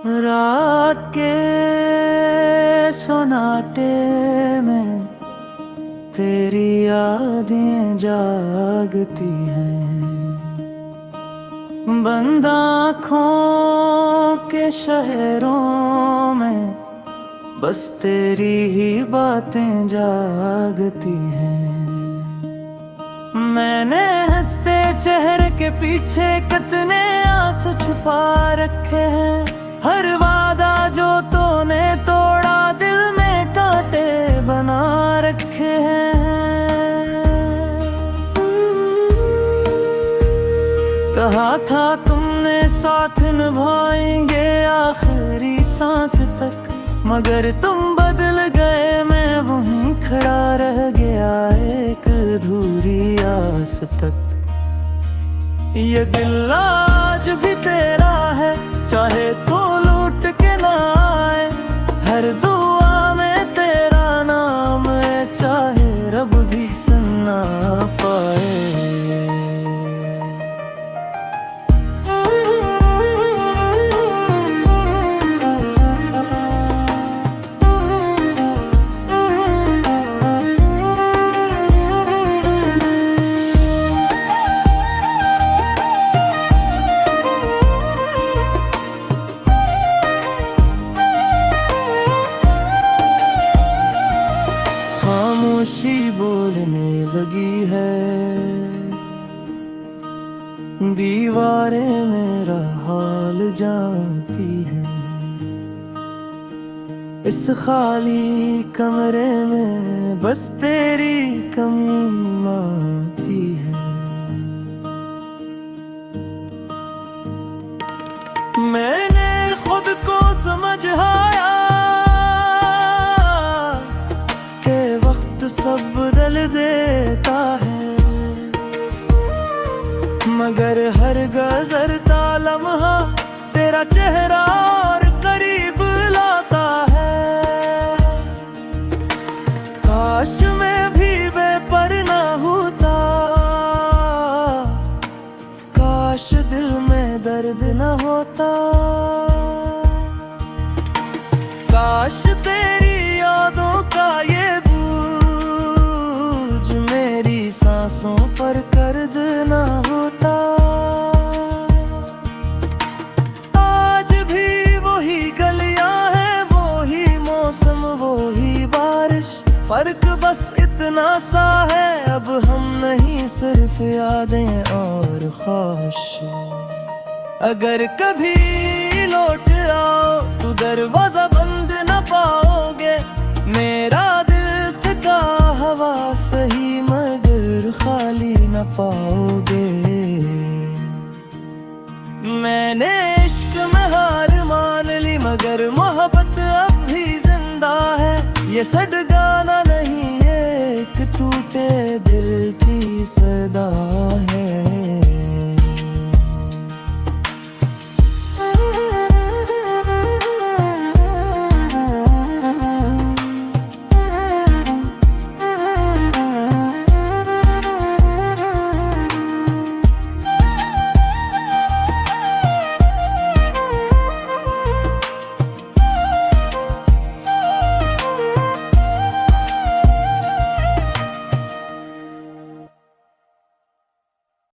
रात के सोनाटे में तेरी यादें जागती हैं। बंद आँखों के शहरों में बस तेरी ही बातें जागती हैं। मैंने हंसते चेहरे के पीछे कितने आंसू छुपा रखे हैं। हर वादा जो तूने तोड़ा दिल में कांटे बना रखे हैं। कहा था तुमने साथ निभाएंगे आखिरी सांस तक, मगर तुम बदल गए, मैं वहीं खड़ा रह गया एक अधूरी आस तक। ये दिल आज भी तेरा है, चाहे तो लूट के ना आए। हर दुआ में तेरा नाम है, चाहे रब भी सुन ना पाए। खामोशी बोलने लगी है, दीवारें मेरा हाल जानती हैं। इस खाली कमरे में बस तेरी कमी आती है। मैंने खुद को समझ आया के वक्त सब बदल देता है, मगर हर गुजरता लम्हा तेरा चेहरा और करीब लाता है। काश मैं भी बेपर ना होता, काश दिल में दर्द न होता, काश तेरी यादों का ये मेरी सांसों पर कर्ज ना होता। आज भी वही गलियां हैं, वही मौसम, वही बारिश, फर्क बस इतना सा है, अब हम नहीं सिर्फ यादें और ख्वाहिश। अगर कभी लौट आओ तो दरवाजा बंद न पाओगे, मेरा दिल थका हवा सही मगर खाली न पाओगे। मैंने इश्क में हार मान ली, मगर मोहब्बत अब भी जिंदा है। ये सड गाना नहीं, एक टूटे दिल की सदा